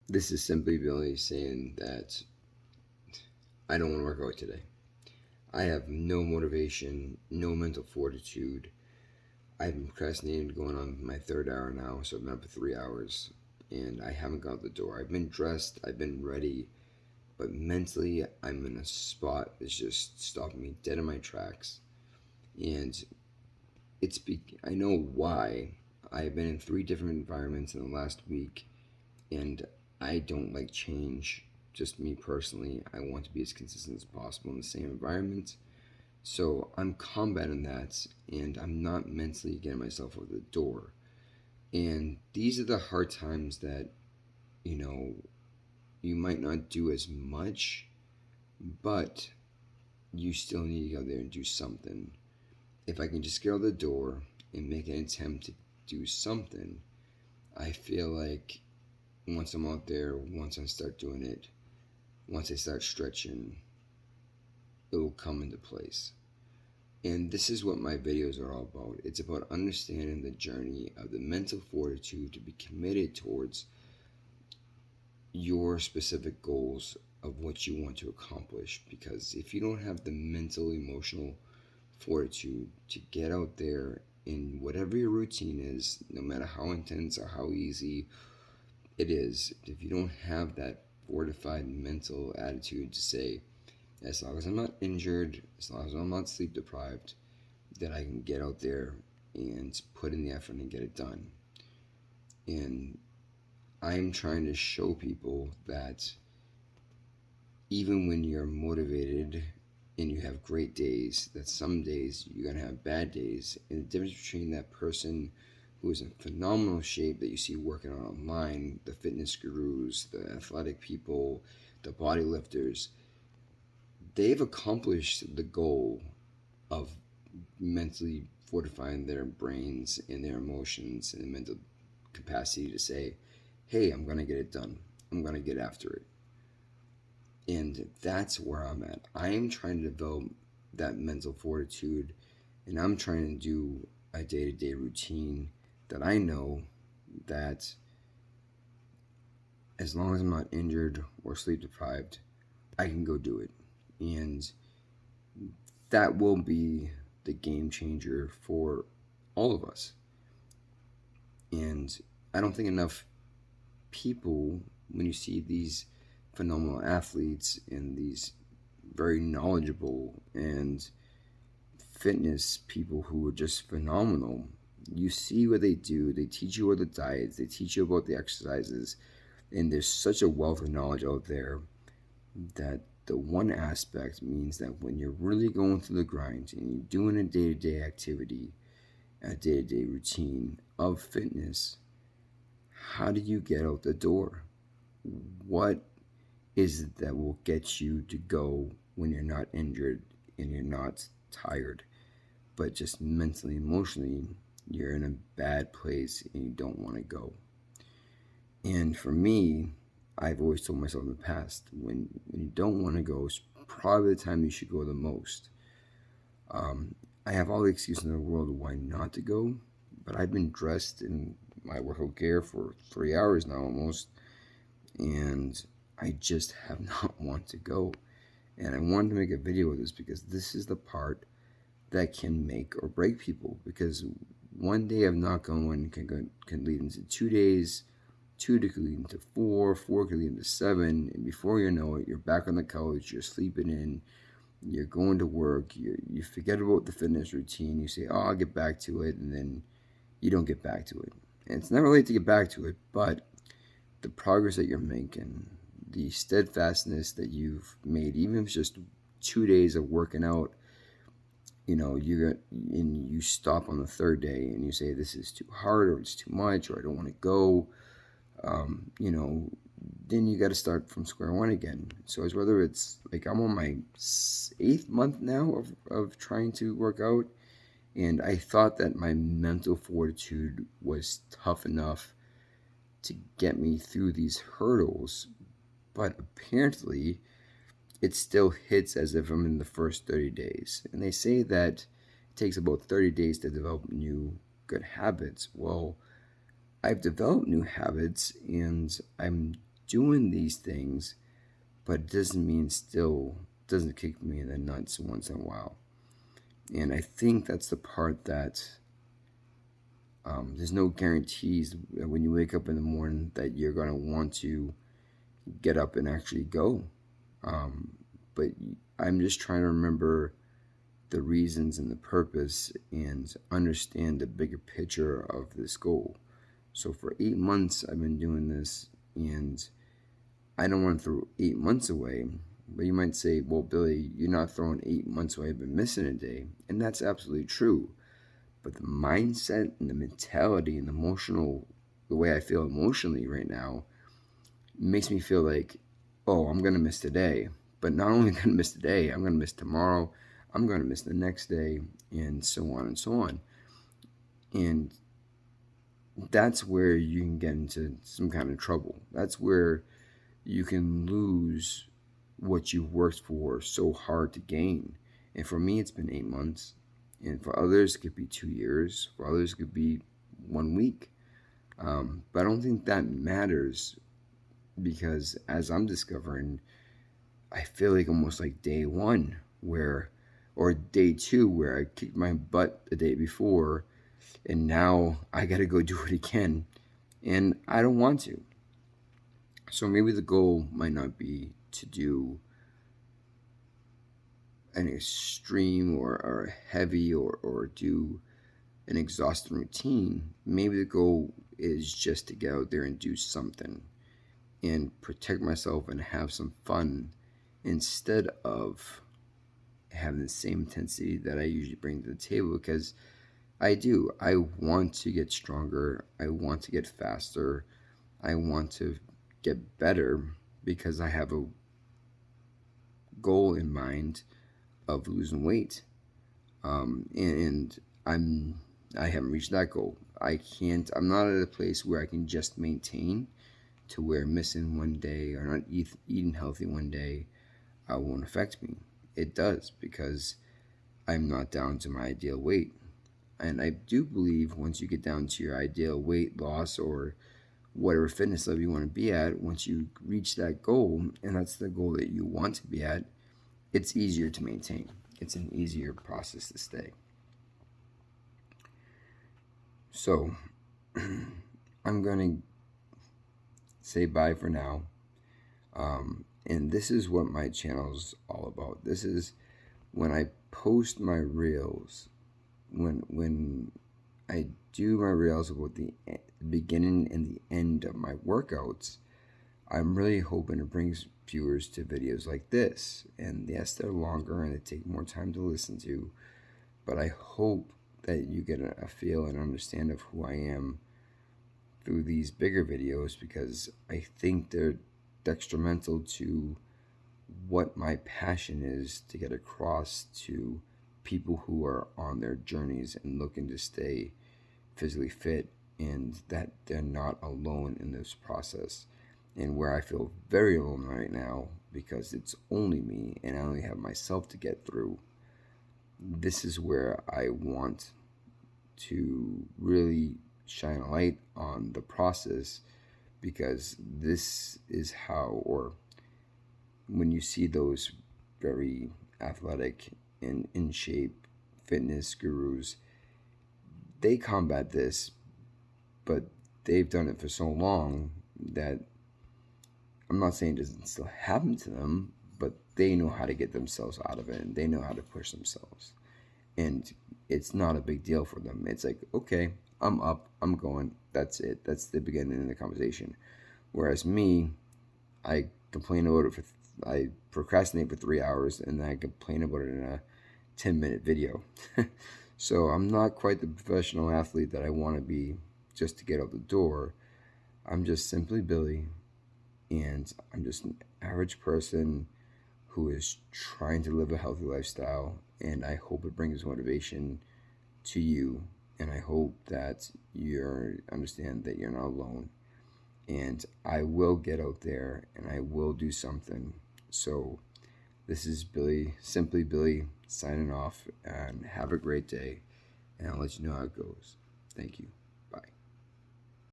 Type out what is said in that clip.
This is simply Billy saying that I don't want to work out today. I have no motivation, no mental fortitude. I've been procrastinating going on my third hour now, so I've been up for 3 hours and I haven't got out the door. I've been dressed, I've been ready, but mentally I'm in a spot that's just stopping me dead in my tracks. And I know why. I've been in three different environments in the last week, and I don't like change. Just me personally, I want to be as consistent as possible in the same environment. So I'm combating that, and I'm not mentally getting myself out the door. And these are the hard times that, you know, you might not do as much, but you still need to go there and do something. If I can just get out the door and make an attempt to do something, I feel like once I'm out there, once I start doing it, once I start stretching, it will come into place. And this is what my videos are all about. It's about understanding the journey of the mental fortitude to be committed towards your specific goals of what you want to accomplish. Because if you don't have the mental, emotional fortitude to get out there in whatever your routine is, no matter how intense or how easy it is, if you don't have that fortified mental attitude to say, as long as I'm not injured, as long as I'm not sleep deprived, that I can get out there and put in the effort and get it done. And I'm trying to show people that even when you're motivated and you have great days, that some days you're going to have bad days. And the difference between that person who is in phenomenal shape that you see working on online, the fitness gurus, the athletic people, the body lifters, they've accomplished the goal of mentally fortifying their brains and their emotions and the mental capacity to say, hey, I'm going to get it done. I'm going to get after it. And that's where I'm at. I am trying to develop that mental fortitude, and I'm trying to do a day-to-day routine that I know that as long as I'm not injured or sleep deprived, I can go do it. And that will be the game changer for all of us. And I don't think enough people, when you see these phenomenal athletes and these very knowledgeable and fitness people who are just phenomenal, you see what they do. They teach you about the diets, they teach you about the exercises, and there's such a wealth of knowledge out there that the one aspect means that when you're really going through the grind and you're doing a day-to-day activity, a day-to-day routine of fitness, how do you get out the door? What is it that will get you to go when you're not injured and you're not tired, but just mentally, emotionally, you're in a bad place and you don't want to go? And for me, I've always told myself in the past, when you don't want to go, it's probably the time you should go the most. I have all the excuses in the world why not to go, but I've been dressed in my workout gear for 3 hours now almost, and I just have not want to go. And I wanted to make a video of this because this is the part that can make or break people. Because one day of not going can lead into 2 days, two could lead into four could lead into seven, and before you know it, you're back on the couch, you're sleeping in, you're going to work, you forget about the fitness routine, you say, oh, I'll get back to it, and then you don't get back to it. And it's never late to get back to it, but the progress that you're making, the steadfastness that you've made, even if it's just 2 days of working out, you stop on the third day and you say this is too hard or it's too much or I don't want to go, then you got to start from square one again. So it's whether it's like I'm on my 8th month now of trying to work out, and I thought that my mental fortitude was tough enough to get me through these hurdles, but apparently it still hits as if I'm in the first 30 days. And they say that it takes about 30 days to develop new good habits. Well, I've developed new habits and I'm doing these things, but it doesn't mean still doesn't kick me in the nuts once in a while. And I think that's the part that there's no guarantees when you wake up in the morning that you're going to want to get up and actually go. But I'm just trying to remember the reasons and the purpose and understand the bigger picture of this goal. So for 8 months, I've been doing this, and I don't want to throw 8 months away. But you might say, well, Billy, you're not throwing 8 months away. I've been missing a day. And that's absolutely true. But the mindset and the mentality and the way I feel emotionally right now makes me feel like, oh, I'm going to miss today. But not only going to miss today, I'm going to miss tomorrow. I'm going to miss the next day, and so on and so on. And that's where you can get into some kind of trouble. That's where you can lose what you worked for so hard to gain. And for me, it's been 8 months. And for others, it could be 2 years. For others, it could be 1 week. But I don't think that matters, because as I'm discovering, I feel like almost like day one or day two, where I kicked my butt the day before, and now I got to go do it again. And I don't want to. So maybe the goal might not be to do an extreme or heavy or do an exhausting routine. Maybe the goal is just to get out there and do something and protect myself and have some fun, instead of having the same intensity that I usually bring to the table. Because I want to get stronger. I want to get faster. I want to get better, because I have a goal in mind of losing weight. And I haven't reached that goal. I'm not at a place where I can just maintain, to where missing one day or not eating healthy one day won't affect me. It does, because I'm not down to my ideal weight. And I do believe once you get down to your ideal weight loss or whatever fitness level you want to be at, once you reach that goal, and that's the goal that you want to be at, it's easier to maintain. It's an easier process to stay. So I'm going to say bye for now. And this is what my channel's all about. This is when I post my reels, when I do my reels about the beginning and the end of my workouts, I'm really hoping to bring viewers to videos like this. And yes, they're longer and they take more time to listen to, but I hope that you get a feel and understand of who I am through these bigger videos, because I think they're detrimental to what my passion is to get across to people who are on their journeys and looking to stay physically fit, and that they're not alone in this process. And where I feel very alone right now, because it's only me and I only have myself to get through, this is where I want to really shine a light on the process, because this is how, or when you see those very athletic and in shape fitness gurus, they combat this, but they've done it for so long that I'm not saying it doesn't still happen to them, but they know how to get themselves out of it, and they know how to push themselves. And it's not a big deal for them. It's like, okay, I'm up, I'm going, that's it. That's the beginning of the conversation. Whereas me, I complain about it I procrastinate for 3 hours, and then I complain about it in a 10-minute video. So I'm not quite the professional athlete that I want to be just to get out the door. I'm just simply Billy, and I'm just an average person who is trying to live a healthy lifestyle, and I hope it brings motivation to you, and I hope that you understand that you're not alone. And I will get out there and I will do something. So this is Billy, Simply Billy, signing off, and have a great day, and I'll let you know how it goes. Thank you.